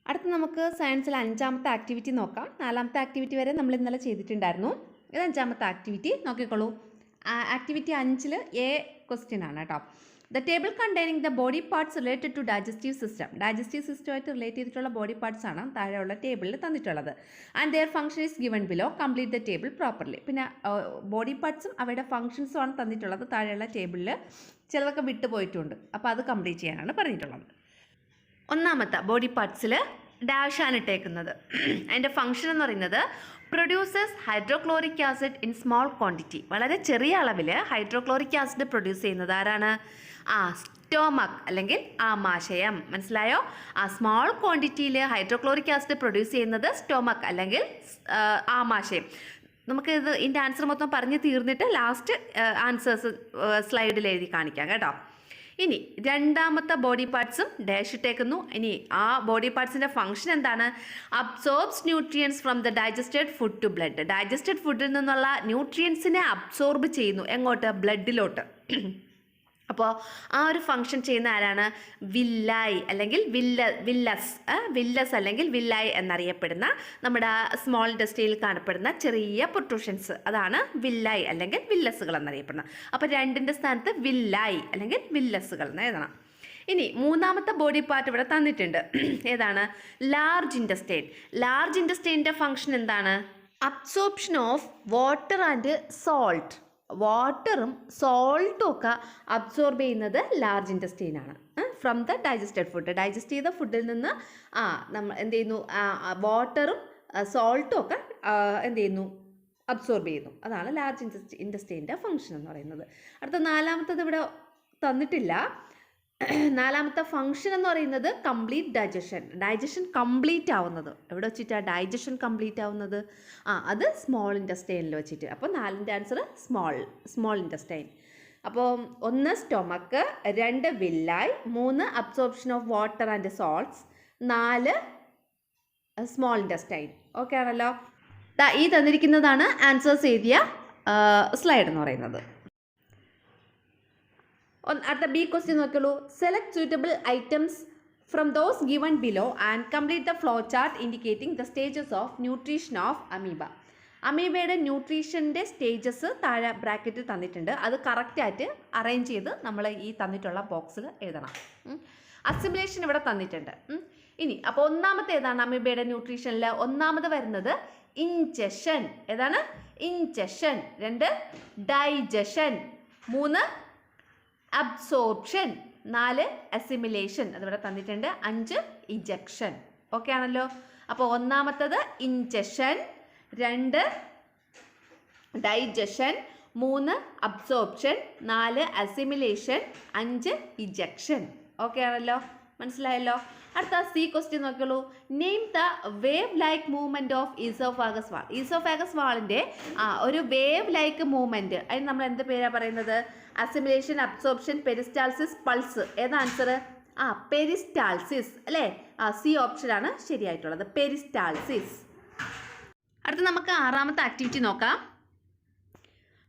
അടുത്ത നമുക്ക് സയൻസിൽ 5ാമത്തെ ആക്ടിവിറ്റി നോക്കാം. 4ാമത്തെ ആക്ടിവിറ്റി വരെ നമ്മൾ ഇന്നലെ ചെയ്തിട്ടുണ്ടായിരുന്നു. ഇത് 5ാമത്തെ ആക്ടിവിറ്റി നോക്കിക്കോളൂ. ആക്ടിവിറ്റി 5ൽ എ ക്വസ്റ്റ്യൻ ആണ് കേട്ടോ. The table containing the body parts related to digestive system. Digestive സിസ്റ്റമായിട്ട് റിലേറ്റ് ചെയ്തിട്ടുള്ള ബോഡി പാർട്സ് ആണ് താഴെയുള്ള ടേബിളിൽ തന്നിട്ടുള്ളത്. And their function is given below. Complete the table properly. പിന്നെ ബോഡി പാർട്സും അവയുടെ ഫംഗ്ഷൻസും ആണ് തന്നിട്ടുള്ളത് താഴെയുള്ള ടേബിളിൽ. ചിലതൊക്കെ വിട്ടു പോയിട്ടുണ്ട്, അപ്പോൾ അത് കംപ്ലീറ്റ് ചെയ്യാനാണ് പറഞ്ഞിട്ടുള്ളത്. ഒന്നാമത്തെ ബോഡി പാർട്സിൽ ഡാഷാണ് ഇട്ടേക്കുന്നത്. അതിൻ്റെ ഫംഗ്ഷൻ എന്ന് പറയുന്നത് producers hydrochloric acid in small quantity. വളരെ ചെറിയ അളവിൽ ഹൈഡ്രോക്ലോറിക് ആസിഡ് പ്രൊഡ്യൂസ് ചെയ്യുന്നത് ആരാണ്? സ്റ്റൊമക്ക് അല്ലെങ്കിൽ ആമാശയം. മനസ്സിലായോ? സ്മോൾ ക്വാണ്ടിറ്റിയിൽ ഹൈഡ്രോക്ലോറിക് ആസിഡ് പ്രൊഡ്യൂസ് ചെയ്യുന്നത് സ്റ്റൊമക്ക് അല്ലെങ്കിൽ ആമാശയം. നമുക്ക് ഇതിൻ്റെ ആൻസർ മൊത്തം പറഞ്ഞ് തീർന്നിട്ട് ലാസ്റ്റ് ആൻസേഴ്സ് സ്ലൈഡിൽ എഴുതി കാണിക്കാം കേട്ടോ. ഇനി രണ്ടാമത്തെ ബോഡി പാർട്സും ഡാഷ് ഇട്ടേക്കുന്നു. ഇനി ആ ബോഡി പാർട്സിൻ്റെ ഫംഗ്ഷൻ എന്താണ്? Absorbs nutrients from the digested food to blood. Digested ഫുഡിൽ നിന്നുള്ള ന്യൂട്രിയൻസിനെ അബ്സോർബ് ചെയ്യുന്നു. എങ്ങോട്ട്? ബ്ലഡിലോട്ട്. അപ്പോൾ ആ ഒരു ഫംഗ്ഷൻ ചെയ്യുന്ന ആരാണ്? വില്ലായി അല്ലെങ്കിൽ വില്ലസ് അല്ലെങ്കിൽ വില്ലായി എന്നറിയപ്പെടുന്ന നമ്മുടെ സ്മോൾ ഇൻഡസ്ട്രിയിൽ കാണപ്പെടുന്ന ചെറിയ പ്രൊട്രൂഷൻസ്, അതാണ് വില്ലായി അല്ലെങ്കിൽ വില്ലസുകൾ എന്നറിയപ്പെടുന്നത്. അപ്പോൾ രണ്ടിൻ്റെ സ്ഥാനത്ത് വില്ലായി അല്ലെങ്കിൽ വില്ലസുകൾ എന്ന് എഴുതണം. ഇനി മൂന്നാമത്തെ ബോഡി പാർട്ട് ഇവിടെ തന്നിട്ടുണ്ട്. ഏതാണ്? Large intestine. ലാർജ് ഇൻറ്റസ്റ്റൈൻ്റെ ഫംഗ്ഷൻ എന്താണ്? Absorption of water and salt. വാട്ടറും സോൾട്ടും ഒക്കെ അബ്സോർബ് ചെയ്യുന്നത് ലാർജ് ഇൻറ്റസ്റ്റൈനാണ്. From the digested food. Digest ചെയ്ത ഫുഡിൽ നിന്ന് നമ്മൾ എന്ത് ചെയ്യുന്നു? വാട്ടറും സോൾട്ടും ഒക്കെ എന്ത് ചെയ്യുന്നു? അബ്സോർബ് ചെയ്യുന്നു. അതാണ് ലാർജ് ഇൻറ്റസ്റ്റൈൻ്റെ ഫംഗ്ഷൻ എന്ന് പറയുന്നത്. അടുത്ത നാലാമത്തത് ഇവിടെ തന്നിട്ടില്ല. നാലാമത്തെ ഫംഗ്ഷൻ എന്ന് പറയുന്നത് കംപ്ലീറ്റ് ഡൈജഷൻ. ഡൈജഷൻ കംപ്ലീറ്റ് ആവുന്നത് എവിടെ വെച്ചിട്ടാണ് ഡൈജഷൻ കംപ്ലീറ്റ് ആവുന്നത്? അത് സ്മോൾ ഇൻറ്റസ്റ്റൈനിൽ വെച്ചിട്ട്. അപ്പോൾ 4ൻ്റെ ആൻസർ സ്മോൾ ഇൻറ്റസ്റ്റൈൻ. അപ്പോൾ 1 stomach, 2 villi, 3 absorption of water and salts, 4 small intestine. Okay ആണല്ലോ? ഈ തന്നിരിക്കുന്നതാണ് ആൻസേഴ്സ് എഴുതിയ സ്ലൈഡ് എന്ന് പറയുന്നത്. അടുത്ത ബി ക്വസ്റ്റ്യൻ നോക്കിയുള്ളൂ. Select suitable items from those given below and complete the flow chart indicating the stages of nutrition of amoeba. അമീബയുടെ ന്യൂട്രീഷൻ്റെ സ്റ്റേജസ് താഴെ ബ്രാക്കറ്റിൽ തന്നിട്ടുണ്ട്. അത് കറക്റ്റായിട്ട് അറേഞ്ച് ചെയ്ത് നമ്മൾ ഈ തന്നിട്ടുള്ള ബോക്സിൽ എഴുതണം. അസിമിലേഷൻ ഇവിടെ തന്നിട്ടുണ്ട്. ഇനി അപ്പോൾ ഒന്നാമത്തെ ഏതാണ് അമീബയുടെ ന്യൂട്രീഷനിൽ? ഒന്നാമത് വരുന്നത് ഇൻജഷൻ. ഏതാണ്? ഇൻജഷൻ. 2 ഡൈജഷൻ, 3 അബ്സോർപ്ഷൻ, 4 അസിമിലേഷൻ, അതിവിടെ തന്നിട്ടുണ്ട്, 5 ഇജക്ഷൻ. ഓക്കെ ആണല്ലോ? അപ്പോൾ ഒന്നാമത്തത് ingestion, 2 digestion, 3 absorption, 4 assimilation, 5 ejection. Okay ആണല്ലോ? മനസ്സിലായല്ലോ? അടുത്ത സി ക്വസ്റ്റ്യൻ നോക്കിയുള്ളൂ. Name the wave like movement of oesophagus wall. Oesophagus വാളിൻ്റെ ഒരു വേവ് ലൈക്ക് മൂവ്മെൻറ്റ്, അതിന് നമ്മൾ എന്ത് പേരാണ് പറയുന്നത്? Assimilation, absorption, peristalsis, pulse. ഏതാ ആൻസർ? പെരിസ്റ്റാൾസിസ് അല്ലേ? സി ഓപ്ഷനാണ് ശരിയായിട്ടുള്ളത്, പെരിസ്റ്റാൾസിസ്. അടുത്ത നമുക്ക് 6ാമത്തെ ആക്ടിവിറ്റി നോക്കാം.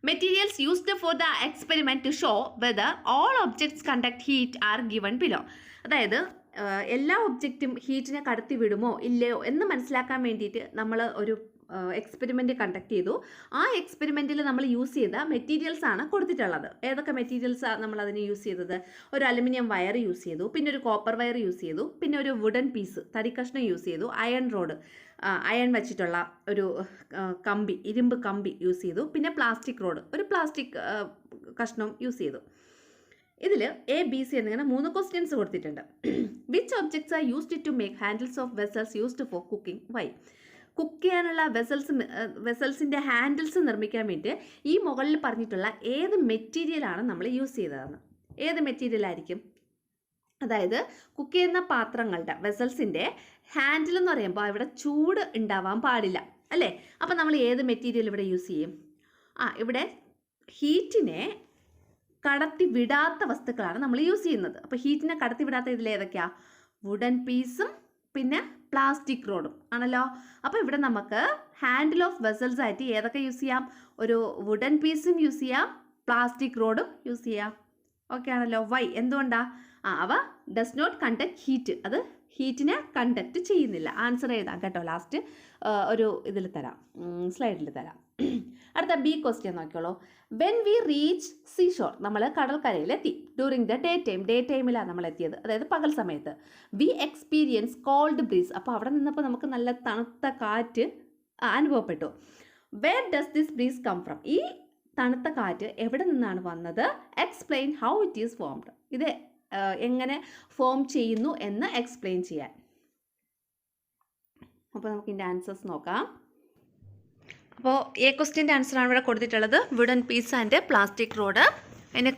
Materials used for the experiment to show whether all objects conduct heat are given below. അതായത് എല്ലാ ഒബ്ജക്റ്റും ഹീറ്റിനെ കടത്തി വിടുമോ ഇല്ലയോ എന്ന് മനസ്സിലാക്കാൻ വേണ്ടിയിട്ട് നമ്മൾ ഒരു എക്സ്പെരിമെൻ്റ് കണ്ടക്ട് ചെയ്തു. ആ എക്സ്പെരിമെൻറ്റിൽ നമ്മൾ യൂസ് ചെയ്ത മെറ്റീരിയൽസ് ആണ് കൊടുത്തിട്ടുള്ളത്. ഏതൊക്കെ മെറ്റീരിയൽസാണ് നമ്മൾ അതിന് യൂസ് ചെയ്തത്? ഒരു അലുമിനിയം വയർ യൂസ് ചെയ്തു, പിന്നെ ഒരു കോപ്പർ വയർ യൂസ് ചെയ്തു, പിന്നെ ഒരു വുഡൻ പീസ് തടിക്കഷ്ണം യൂസ് ചെയ്തു, അയൺ റോഡ് അയൺ വെച്ചിട്ടുള്ള ഒരു കമ്പി, ഇരുമ്പ് കമ്പി യൂസ് ചെയ്തു, പിന്നെ പ്ലാസ്റ്റിക് റോഡ്, ഒരു പ്ലാസ്റ്റിക് കഷ്ണം യൂസ് ചെയ്തു. ഇതിൽ എ ബി സി എന്നിങ്ങനെ 3 ക്വസ്റ്റ്യൻസ് കൊടുത്തിട്ടുണ്ട്. Which objects are used to make handles of vessels used for cooking? Why? Cook ചെയ്യാനുള്ള വെസൽസിൻ്റെ ഹാൻഡിൽസ് നിർമ്മിക്കാൻ വേണ്ടി ഈ മുകളിൽ പറഞ്ഞിട്ടുള്ള ഏത് മെറ്റീരിയലാണ് നമ്മൾ യൂസ് ചെയ്തതെന്ന്. ഏത് മെറ്റീരിയലായിരിക്കും? അതായത് കുക്ക് ചെയ്യുന്ന പാത്രങ്ങളുടെ വെസൽസിൻ്റെ ഹാൻഡിൽ എന്ന് പറയുമ്പോൾ ഇവിടെ ചൂട് ഉണ്ടാവാൻ പാടില്ല അല്ലേ? അപ്പോൾ നമ്മൾ ഏത് മെറ്റീരിയൽ ഇവിടെ യൂസ് ചെയ്യും? ഇവിടെ ഹീറ്റിനെ കടത്തി വിടാത്ത വസ്തുക്കളാണ് നമ്മൾ യൂസ് ചെയ്യുന്നത്. അപ്പോൾ ഹീറ്റിനെ കടത്തി വിടാത്ത ഇതിൽ ഏതൊക്കെയാണ്? വുഡൻ പീസും പിന്നെ പ്ലാസ്റ്റിക് റോഡും ആണല്ലോ. അപ്പോൾ ഇവിടെ നമുക്ക് ഹാൻഡിൽ ഓഫ് വെസൽസ് ആയിട്ട് ഏതൊക്കെ യൂസ് ചെയ്യാം? ഒരു വുഡൻ പീസും യൂസ് ചെയ്യാം, പ്ലാസ്റ്റിക് റോഡും യൂസ് ചെയ്യാം. ഓക്കെ ആണല്ലോ? വൈ? എന്തുകൊണ്ടാണ്? അവ ഡസ് നോട്ട് കണ്ടക്ട് ഹീറ്റ്. അത് ഹീറ്റിനെ കണ്ടക്ട് ചെയ്യുന്നില്ല. ആൻസർ എഴുതാം കേട്ടോ, ലാസ്റ്റ് ഒരു ഇതിൽ തരാം, സ്ലൈഡിൽ തരാം. അടുത്ത ബി ക്വസ്റ്റ്യൻ നോക്കിയോളൂ. വെൻ വി റീച്ച് സീഷോർ, നമ്മൾ കടൽക്കരയിലെത്തി. ഡ്യൂറിങ് ദ ഡേ ടൈമിലാണ് നമ്മൾ എത്തിയത്, അതായത് പകൽ സമയത്ത്. വി എക്സ്പീരിയൻസ് കോൾഡ് ബ്രീസ്, അപ്പോൾ അവിടെ നിന്നപ്പോൾ നമുക്ക് നല്ല തണുത്ത കാറ്റ് അനുഭവപ്പെട്ടു. Where does this breeze come from, ഈ തണുത്ത കാറ്റ് എവിടെ നിന്നാണ് വന്നത്? Explain how it is formed, ഇത് എങ്ങനെ ഫോം ചെയ്യുന്നു എന്ന് എക്സ്പ്ലെയിൻ ചെയ്യാൻ. അപ്പോൾ നമുക്ക് ഇതിൻ്റെ ആൻസേഴ്സ് നോക്കാം. അപ്പോൾ എ ക്വസ്റ്റ്യൻ്റെ ആൻസറാണ് ഇവിടെ കൊടുത്തിട്ടുള്ളത്, wooden piece and plastic rod. അതിന്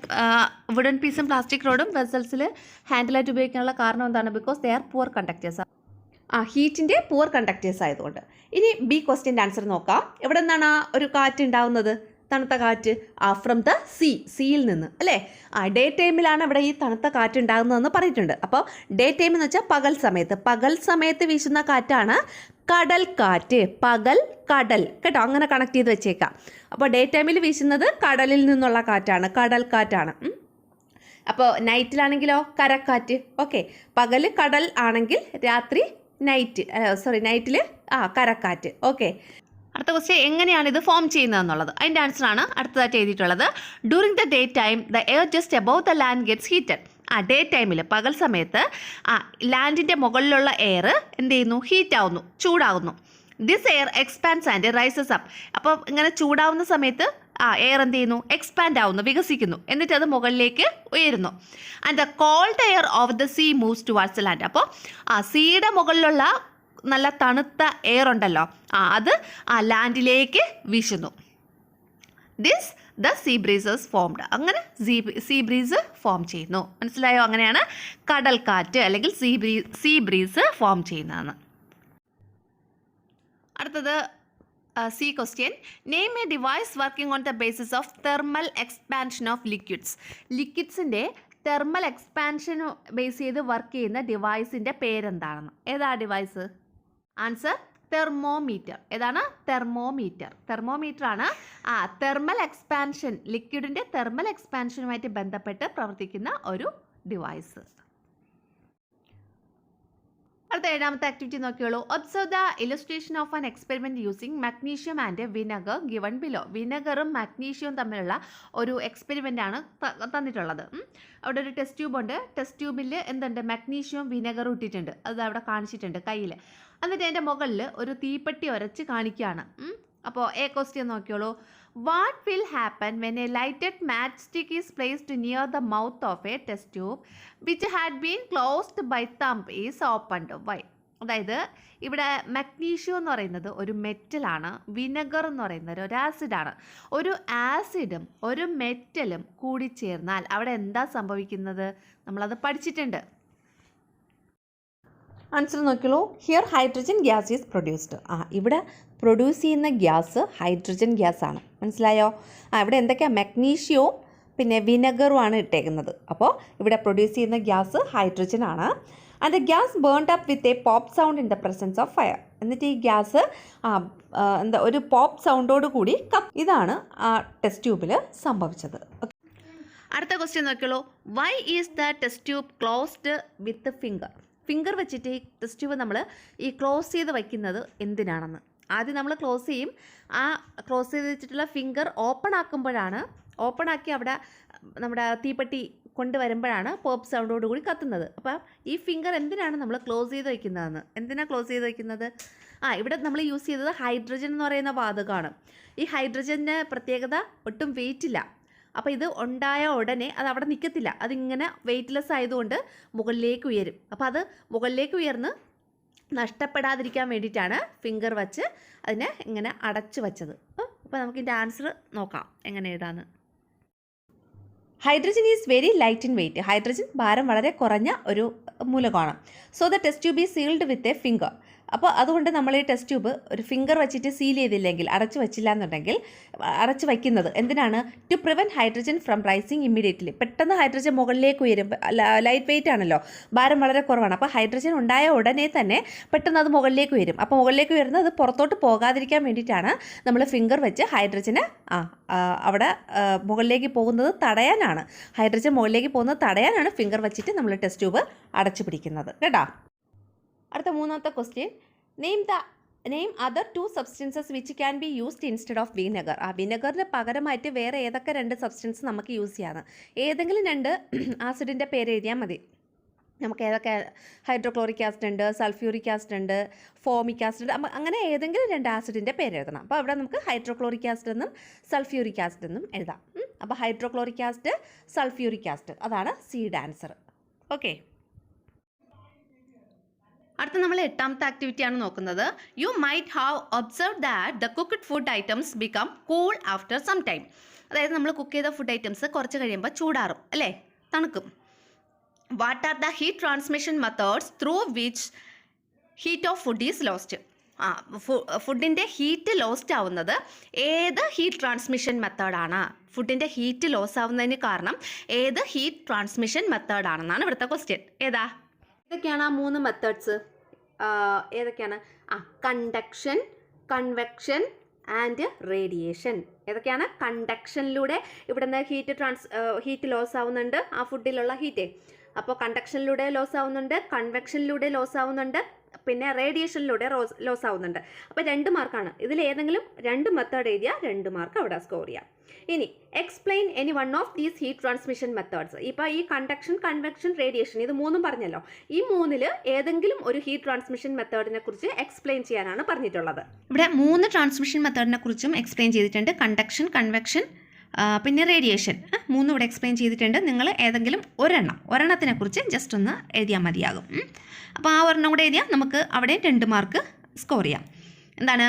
വുഡൻ പീസും പ്ലാസ്റ്റിക് റോഡും വെസൽസിൽ ഹാൻഡിലായിട്ട് ഉപയോഗിക്കാനുള്ള കാരണം എന്താണ്? Because they are poor conductors, ഹീറ്റിൻ്റെ പുവർ കണ്ടക്ടേഴ്സ് ആയതുകൊണ്ട്. ഇനി ബി ക്വസ്റ്റ്യൻ്റെ ആൻസർ നോക്കാം. എവിടെ നിന്നാണ് ഒരു കാറ്റ് ഉണ്ടാവുന്നത്? തണുത്ത കാറ്റ് ഫ്രം ദ സീയിൽ നിന്ന്, അല്ലേ? ഡേ ടൈമിലാണ് ഇവിടെ ഈ തണുത്ത കാറ്റ് ഉണ്ടാകുന്നതെന്ന് പറഞ്ഞിട്ടുണ്ട്. അപ്പോൾ ഡേ ടൈം എന്ന് വെച്ചാൽ പകൽ സമയത്ത് വീശുന്ന കാറ്റാണ് കടൽ കാറ്റ്. കടൽ കേട്ടോ, അങ്ങനെ കണക്ട് ചെയ്ത് വെച്ചേക്കാം. അപ്പോൾ ഡേ ടൈമിൽ വീശുന്നത് കടലിൽ നിന്നുള്ള കാറ്റാണ്, കടൽ കാറ്റാണ്. അപ്പോൾ നൈറ്റിലാണെങ്കിലോ കരക്കാറ്റ്. ഓക്കെ, പകൽ കടൽ ആണെങ്കിൽ രാത്രി നൈറ്റിൽ കരക്കാറ്റ്. ഓക്കെ, അടുത്ത ക്വസ്റ്റ്യൻ എങ്ങനെയാണ് ഇത് ഫോം ചെയ്യുന്നതെന്നുള്ളത്, അതിൻ്റെ ആൻസറാണ് അടുത്തതായിട്ട് എഴുതിയിട്ടുള്ളത്. During the day time the air just above the land gets heated. Day ടൈമിൽ പകൽ സമയത്ത് ലാൻഡിൻ്റെ മുകളിലുള്ള എയർ എന്ത് ചെയ്യുന്നു? ഹീറ്റാവുന്നു, ചൂടാകുന്നു. This air expands and rises up. അപ്പോൾ ഇങ്ങനെ ചൂടാവുന്ന സമയത്ത് എയർ എന്ത് ചെയ്യുന്നു? എക്സ്പാൻഡ് ആവുന്നു, വികസിക്കുന്നു, എന്നിട്ട് അത് മുകളിലേക്ക് ഉയരുന്നു. And the called air of the sea moves towards the land. അപ്പോൾ സീയുടെ മുകളിലുള്ള നല്ല തണുത്ത എയർ ഉണ്ടല്ലോ, അത് ലാൻഡിലേക്ക് വീശുന്നു. This the sea breezes formed. അങ്ങനെ സീ ബ്രീസ് ഫോം ചെയ്യുന്നു. മനസ്സിലായോ? അങ്ങനെയാണ് കടൽക്കാറ്റ് അല്ലെങ്കിൽ സീ ബ്രീസ് ഫോം ചെയ്യുന്നതെന്ന്. അടുത്തത് C question. Name a device working on the basis of thermal expansion of liquids. ലിക്വിഡ്സിൻ്റെ തെർമൽ എക്സ്പാൻഷൻ ബേസ് ചെയ്ത് വർക്ക് ചെയ്യുന്ന ഡിവൈസിൻ്റെ പേരെന്താണെന്ന്. ഏതാ ഡിവൈസ്? Answer thermometer. ഏതാണ്? തെർമോമീറ്റർ ആണ് തെർമൽ എക്സ്പാൻഷൻ, ലിക്വിഡിൻ്റെ തെർമൽ എക്സ്പാൻഷനുമായിട്ട് ബന്ധപ്പെട്ട് പ്രവർത്തിക്കുന്ന ഒരു ഡിവൈസ്. അടുത്ത ഏഴാമത്തെ ആക്ടിവിറ്റി നോക്കിയോളൂ. Observe the illustration of an experiment using magnesium and vinegar given below. വിനെഗറും മാഗ്നീഷ്യവും തമ്മിലുള്ള ഒരു എക്സ്പെരിമെൻ്റ് ആണ് തന്നിട്ടുള്ളത്. അവിടെ ഒരു ടെസ്റ്റ് ട്യൂബ് ഉണ്ട്. ടെസ്റ്റ് ട്യൂബിൽ എന്തുണ്ട്? മാഗ്നീഷ്യവും വിനെഗറും ഇട്ടിട്ടുണ്ട്. അത് അവിടെ കാണിച്ചിട്ടുണ്ട് കയ്യിൽ. എന്നിട്ട് അതിൻ്റെ മുകളിൽ ഒരു തീപ്പെട്ടി ഉരച്ച് കാണിക്കുകയാണ്. അപ്പോൾ എ ക്വസ്റ്റ്യൻ നോക്കിയോളൂ. What will happen when a lighted match stick is placed near the mouth of a test tube which had been closed by thumb is opened? Why? അതായത് ഇവിടെ മഗ്നീഷ്യം എന്ന് പറയുന്നത് ഒരു മെറ്റലാണ്, വിനെഗർ എന്ന് പറയുന്നത് ഒരു ആസിഡാണ്. ഒരു ആസിഡും ഒരു മെറ്റലും കൂടി ചേർന്നാൽ അവിടെ എന്താ സംഭവിക്കുന്നത്? നമ്മളത് പഠിച്ചിട്ടുണ്ട്. ആൻസർ നോക്കിയോളൂ. Here hydrogen gas is produced. ഇവിടെ പ്രൊഡ്യൂസ് ചെയ്യുന്ന ഗ്യാസ് ഹൈഡ്രജൻ ഗ്യാസ് ആണ്. മനസ്സിലായോ? ഇവിടെ എന്തൊക്കെയാണ്? മഗ്നീഷ്യവും പിന്നെ വിനെഗറുമാണ് ഇട്ടേക്കുന്നത്. അപ്പോൾ ഇവിടെ പ്രൊഡ്യൂസ് ചെയ്യുന്ന ഗ്യാസ് ഹൈഡ്രജൻ ആണ്. And the gas burned up with a pop sound in the presence of fire. എന്നിട്ട് ഈ ഗ്യാസ് ഒരു പോപ്പ് സൗണ്ടോട് കൂടി ഇതാണ് ടെസ്റ്റ് ട്യൂബിൽ സംഭവിച്ചത്. അടുത്ത ക്വസ്റ്റ്യൻ നോക്കിയോളൂ. Why is the test tube closed with finger വെച്ചിട്ട് ഈ ടെസ്റ്റ് ട്യൂബ് നമ്മൾ ഈ ക്ലോസ് ചെയ്ത് വയ്ക്കുന്നത് എന്തിനാണെന്ന്. ആദ്യം നമ്മൾ ക്ലോസ് ചെയ്യും. ക്ലോസ് ചെയ്ത് വെച്ചിട്ടുള്ള ഫിംഗർ ഓപ്പൺ ആക്കി അവിടെ നമ്മുടെ തീപ്പെട്ടി കൊണ്ടുവരുമ്പോഴാണ് പോപ്പ് സൗണ്ടോടുകൂടി കത്തുന്നത്. അപ്പോൾ ഈ ഫിംഗർ എന്തിനാണ് നമ്മൾ ക്ലോസ് ചെയ്ത് വയ്ക്കുന്നതെന്ന്. എന്തിനാണ് ക്ലോസ് ചെയ്ത് വയ്ക്കുന്നത്? ഇവിടെ നമ്മൾ യൂസ് ചെയ്തത് ഹൈഡ്രജൻ എന്ന് പറയുന്ന വാതകമാണ്. ഈ ഹൈഡ്രജൻ്റെ പ്രത്യേകത ഒട്ടും വെയിറ്റ് ഇല്ല. അപ്പോൾ ഇത് ഉണ്ടായ ഉടനെ അത് അവിടെ നിൽക്കത്തില്ല. അതിങ്ങനെ വെയ്റ്റ്ലെസ് ആയതുകൊണ്ട് മുകളിലേക്ക് ഉയരും. അപ്പോൾ അത് മുകളിലേക്ക് ഉയർന്ന് നഷ്ടപ്പെടാതിരിക്കാൻ വേണ്ടിയിട്ടാണ് ഫിംഗർ വച്ച് അതിനെ ഇങ്ങനെ അടച്ചു വച്ചത്. അപ്പോൾ നമുക്കിതിൻ്റെ ആൻസർ നോക്കാം എങ്ങനെ എഴുതാമെന്ന്. Hydrogen is very light in weight. Hydrogen ഭാരം വളരെ കുറഞ്ഞ ഒരു മൂലകമാണ്. So the test tube is sealed with a finger. അപ്പോൾ അതുകൊണ്ട് നമ്മൾ ഈ ടെസ്റ്റ് ട്യൂബ് ഒരു ഫിംഗർ വെച്ചിട്ട് സീൽ ചെയ്തില്ലെങ്കിൽ, അടച്ചു വച്ചില്ല എന്നുണ്ടെങ്കിൽ, അടച്ചു വയ്ക്കുന്നത് എന്തിനാണ്? To prevent hydrogen from rising immediately. പെട്ടെന്ന് ഹൈഡ്രജൻ മുകളിലേക്ക് ഉയരും. ലൈറ്റ് വെയിറ്റ് ആണല്ലോ, ഭാരം വളരെ കുറവാണ്. അപ്പോൾ ഹൈഡ്രജൻ ഉണ്ടായ ഉടനെ തന്നെ പെട്ടെന്ന് അത് മുകളിലേക്ക് ഉയരും. അപ്പോൾ മുകളിലേക്ക് ഉയർന്ന് അത് പുറത്തോട്ട് പോകാതിരിക്കാൻ വേണ്ടിയിട്ടാണ് നമ്മൾ ഫിംഗർ വെച്ച് ഹൈഡ്രജന് അവിടെ മുകളിലേക്ക് പോകുന്നത് തടയാനാണ്. ഹൈഡ്രജൻ മുകളിലേക്ക് പോകുന്നത് തടയാനാണ് ഫിംഗർ വെച്ചിട്ട് നമ്മൾ ടെസ്റ്റ് ട്യൂബ് അടച്ചു പിടിക്കുന്നത് കേട്ടോ. അടുത്ത മൂന്നാമത്തെ question, name other 2 substances which can be used instead of vinegar. ആ വിനെഗറിന് പകരമായിട്ട് വേറെ ഏതൊക്കെ 2 സബ്സ്റ്റൻസ് നമുക്ക് യൂസ് ചെയ്യാം? ഏതെങ്കിലും 2 ആസിഡിൻ്റെ പേര് എഴുതിയാൽ മതി. നമുക്ക് ഏതൊക്കെ, ഹൈഡ്രോക്ലോറിക് ആസിഡ് ഉണ്ട്, സൾഫ്യൂറിക് ആസിഡ് ഉണ്ട്, ഫോമിക് ആസിഡ്, അങ്ങനെ ഏതെങ്കിലും 2 ആസിഡിൻ്റെ പേര് എഴുതണം. അപ്പോൾ അവിടെ നമുക്ക് ഹൈഡ്രോക്ലോറിക് ആസിഡ് എന്നും സൾഫ്യൂറിക് ആസിഡ് എന്നും എഴുതാം. അപ്പോൾ ഹൈഡ്രോക്ലോറിക് ആസിഡ്, സൾഫ്യൂറിക് ആസിഡ്, അതാണ് സിയുടെ ആൻസർ. ഓക്കെ, അടുത്ത നമ്മൾ 8ാമത്തെ ആക്ടിവിറ്റിയാണ് നോക്കുന്നത്. You might have observe that the cooked food items become cool after some time. അതായത് നമ്മൾ കുക്ക് ചെയ്ത ഫുഡ് ഐറ്റംസ് കുറച്ച് കഴിയുമ്പോൾ ചൂടാറും അല്ലേ, തണുക്കും. What are the heat transmission methods through which heat of food is lost. ഫുഡിൻ്റെ ഹീറ്റ് ലോസ്റ്റ് ആവുന്നത് ഏത് ഹീറ്റ് ട്രാൻസ്മിഷൻ മെത്തേഡാണ്? ഫുഡിൻ്റെ ഹീറ്റ് ലോസ് ആവുന്നതിന് കാരണം ഏത് ഹീറ്റ് ട്രാൻസ്മിഷൻ മെത്തേഡാണെന്നാണ് ഇവിടുത്തെ ക്വസ്റ്റ്യൻ. ഏതാ? ഏതൊക്കെയാണ് ആ 3 മെത്തേഡ്സ്? ഏതൊക്കെയാണ്? Conduction, convection and radiation. ഏതൊക്കെയാണ്? കണ്ടക്ഷനിലൂടെ ഇവിടുന്ന് ഹീറ്റ് ലോസ് ആവുന്നുണ്ട്, ആ ഫുഡിലുള്ള ഹീറ്റ്. അപ്പോൾ കണ്ടക്ഷനിലൂടെ ലോസ് ആവുന്നുണ്ട്, കൺവെക്ഷനിലൂടെ ലോസ് ആവുന്നുണ്ട്, പിന്നെ റേഡിയേഷനിലൂടെ ലോസ് ആവുന്നുണ്ട്. അപ്പോൾ 2 മാർക്കാണ്. ഇതിൽ ഏതെങ്കിലും 2 മെത്തേഡ് എഴുതിയാൽ 2 മാർക്ക് അവിടെ സ്കോർ ചെയ്യാം. ഇനി explain any one of these heat transmission methods. ഇപ്പോൾ ഈ കണ്ടക്ഷൻ, കൺവെക്ഷൻ, റേഡിയേഷൻ, ഇത് 3ഉം പറഞ്ഞല്ലോ. ഈ 3ൽ ഏതെങ്കിലും ഒരു ഹീറ്റ് ട്രാൻസ്മിഷൻ മെത്തേഡിനെ കുറിച്ച് എക്സ്പ്ലെയിൻ ചെയ്യാനാണ് പറഞ്ഞിട്ടുള്ളത്. ഇവിടെ 3 ട്രാൻസ്മിഷൻ മെത്തേഡിനെ കുറിച്ചും എക്സ്പ്ലെയിൻ ചെയ്തിട്ടുണ്ട്. കണ്ടക്ഷൻ, കൺവെക്ഷൻ, പിന്നെ റേഡിയേഷൻ, 3 ഇവിടെ എക്സ്പ്ലെയിൻ ചെയ്തിട്ടുണ്ട്. നിങ്ങൾ ഏതെങ്കിലും ഒരെണ്ണത്തിനെ കുറിച്ച് ജസ്റ്റ് ഒന്ന് എഴുതിയാൽ മതിയാകും. അപ്പോൾ ആ ഒരെണ്ണം കൂടെ എഴുതിയാൽ നമുക്ക് അവിടെ 2 മാർക്ക് സ്കോർ ചെയ്യാം. എന്താണ്?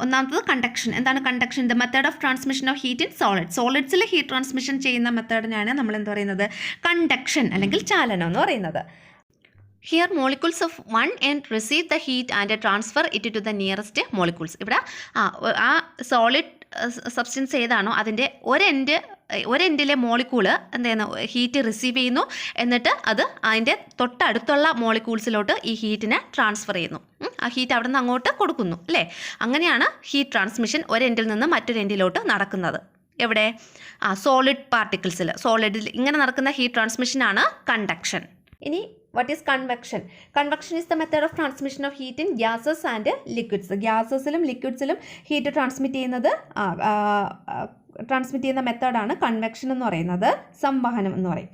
ഒന്നാമത്തത് കണ്ടക്ഷൻ. എന്താണ് conduction? The method of transmission of heat in സോളിഡ്സിൽ ഹീറ്റ് ട്രാൻസ്മിഷൻ ചെയ്യുന്ന മെത്തേഡിനാണ് നമ്മൾ എന്ത് പറയുന്നത്? കണ്ടക്ഷൻ അല്ലെങ്കിൽ ചാലനം എന്ന് പറയുന്നത്. Here molecules of one end receive the heat and transfer it to the nearest molecules. ഇവിടെ ആ സോളിഡ് സബ്സ്റ്റൻസ് ഏതാണോ അതിൻ്റെ ഒരെൻഡിലെ മോളിക്യൂള് എന്ത് ചെയ്യുന്നു? ഹീറ്റ് റിസീവ് ചെയ്യുന്നു, എന്നിട്ട് അത് അതിൻ്റെ തൊട്ടടുത്തുള്ള മോളിക്യൂൾസിലോട്ട് ഈ ഹീറ്റിനെ ട്രാൻസ്ഫർ ചെയ്യുന്നു. ആ ഹീറ്റ് അവിടെ നിന്ന് അങ്ങോട്ട് കൊടുക്കുന്നു അല്ലേ? അങ്ങനെയാണ് ഹീറ്റ് ട്രാൻസ്മിഷൻ ഒരെൻഡിൽ നിന്ന് മറ്റൊരു എൻഡിലോട്ട് നടക്കുന്നത്. എവിടെ? സോളിഡ് പാർട്ടിക്കിൾസിൽ, സോളിഡിൽ ഇങ്ങനെ നടക്കുന്ന ഹീറ്റ് ട്രാൻസ്മിഷനാണ് കണ്ടക്ഷൻ. ഇനി what is convection? Convection is the method of transmission of heat in gases and liquids. ഗ്യാസസിലും ലിക്വിഡ്സിലും ഹീറ്റ് ട്രാൻസ്മിറ്റ് ചെയ്യുന്ന മെത്തേഡാണ് കൺവെക്ഷൻ എന്ന് പറയുന്നത്. സംവഹനം എന്ന് പറയും.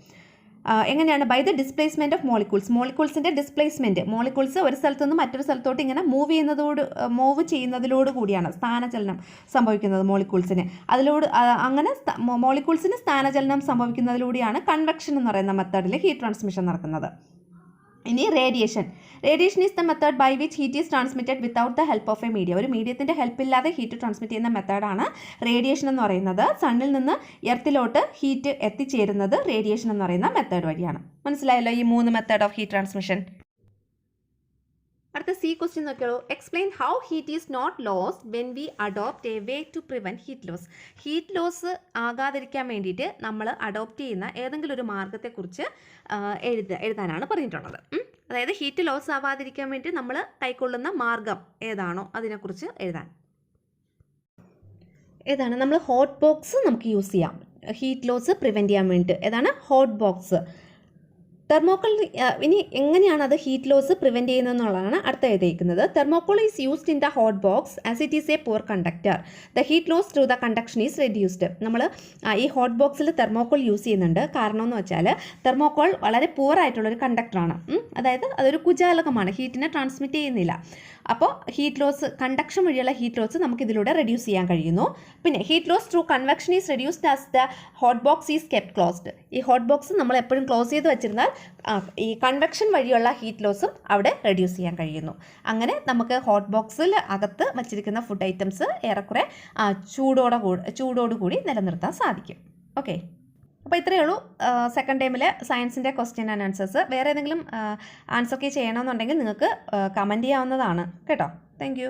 എങ്ങനെയാണ്? ബൈ ദ ഡിസ്പ്ലേസ്മെൻറ്റ് ഓഫ് മോളിക്യൂൾസിൻ്റെ ഡിസ്പ്ലേസ്മെൻറ്റ്. മോളിക്യൂൾസ് ഒരു സ്ഥലത്തു നിന്ന് മറ്റൊരു സ്ഥലത്തോട്ട് ഇങ്ങനെ മൂവ് ചെയ്യുന്നതിലോട് കൂടിയാണ് സ്ഥാനചലനം സംഭവിക്കുന്നത് മോളിക്യൂൾസിന്. അങ്ങനെ മോളിക്യൂൾസിന് സ്ഥാനചലനം സംഭവിക്കുന്നതിലൂടെയാണ് കൺവെക്ഷൻ എന്ന് പറയുന്ന മെത്തേഡിൽ ഹീറ്റ് ട്രാൻസ്മിഷൻ നടക്കുന്നത്. ഇനി radiation is the method by which heat is transmitted without the help of a media. ഒരു മീഡിയത്തിൻ്റെ ഹെൽപ്പില്ലാതെ ഹീറ്റ് ട്രാൻസ്മിറ്റ് ചെയ്യുന്ന മെത്തേഡാണ് റേഡിയേഷൻ എന്ന് പറയുന്നത്. സണ്ണിൽ നിന്ന് എർത്തിലോട്ട് ഹീറ്റ് എത്തിച്ചേരുന്നത് റേഡിയേഷൻ എന്ന് പറയുന്ന മെത്തേഡ് വഴിയാണ്. മനസ്സിലായല്ലോ ഈ 3 മെത്തേഡ് ഓഫ് ഹീറ്റ് ട്രാൻസ്മിഷൻ. അടുത്ത സി ക്വസ്റ്റ്യൻ നോക്കിയോളൂ. Explain how heat is not lost when we adopt a way to prevent heat loss. Heat loss ആകാതിരിക്കാൻ വേണ്ടിയിട്ട് നമ്മൾ അഡോപ്റ്റ് ചെയ്യുന്ന ഏതെങ്കിലും ഒരു മാർഗത്തെക്കുറിച്ച് എഴുതാനാണ് പറഞ്ഞിട്ടുള്ളത്. അതായത് ഹീറ്റ് ലോസ് ആവാതിരിക്കാൻ വേണ്ടി നമ്മൾ കൈക്കൊള്ളുന്ന മാർഗം ഏതാണോ അതിനെക്കുറിച്ച് എഴുതാൻ. ഏതാണ്? നമ്മൾ ഹോട്ട് ബോക്സ് നമുക്ക് യൂസ് ചെയ്യാം ഹീറ്റ് ലോസ് പ്രിവെൻറ്റ് ചെയ്യാൻ വേണ്ടിയിട്ട്. ഏതാണ്? Hot box. തെർമോക്കോൾ. ഇനി എങ്ങനെയാണ് അത് ഹീറ്റ് ലോസ് പ്രിവെൻറ്റ് ചെയ്യുന്നതെന്നുള്ളതാണ് അടുത്ത എഴുതിയിരിക്കുന്നത്. Thermocol is used in the hot box as it is a poor conductor. The heat loss through the conduction is reduced. നമ്മൾ ഈ ഹോട്ട് ബോക്സിൽ തെർമോക്കോൾ യൂസ് ചെയ്യുന്നുണ്ട്. കാരണം എന്ന് വെച്ചാൽ തെർമോക്കോൾ വളരെ പുവർ ആയിട്ടുള്ളൊരു കണ്ടക്ടറാണ്. അതായത് അതൊരു കുചാലകമാണ്, ഹീറ്റിനെ ട്രാൻസ്മിറ്റ് ചെയ്യുന്നില്ല. അപ്പോൾ ഹീറ്റ് ലോസ്, കണ്ടക്ഷൻ വഴിയുള്ള ഹീറ്റ് ലോസ് നമുക്ക് ഇതിലൂടെ റെഡ്യൂസ് ചെയ്യാൻ കഴിയുന്നു. പിന്നെ heat loss through convection is reduced as the hot box is kept closed. ഈ ഹോട്ട് ബോക്സ് നമ്മൾ എപ്പോഴും ക്ലോസ് ചെയ്ത് വെച്ചിരുന്നാൽ ഈ കൺവെക്ഷൻ വഴിയുള്ള ഹീറ്റ് ലോസും അവിടെ റെഡ്യൂസ് ചെയ്യാൻ കഴിയുന്നു. അങ്ങനെ നമുക്ക് ഹോട്ട് ബോക്സിൽ അകത്ത് വച്ചിരിക്കുന്ന ഫുഡ് ഐറ്റംസ് ഏറെക്കുറെ ചൂടോടുകൂടി നിലനിർത്താൻ സാധിക്കും. ഓക്കെ, അപ്പോൾ ഇത്രയേ ഉള്ളൂ സെക്കൻഡ് ടൈമിലെ സയൻസിൻ്റെ ക്വസ്റ്റ്യൻ ആൻഡ് ആൻസേഴ്സ്. വേറെ ഏതെങ്കിലും ആൻസർ കീ ചെയ്യണമെന്നുണ്ടെങ്കിൽ നിങ്ങൾക്ക് കമൻറ്റ് ചെയ്യാവുന്നതാണ് കേട്ടോ. Thank you.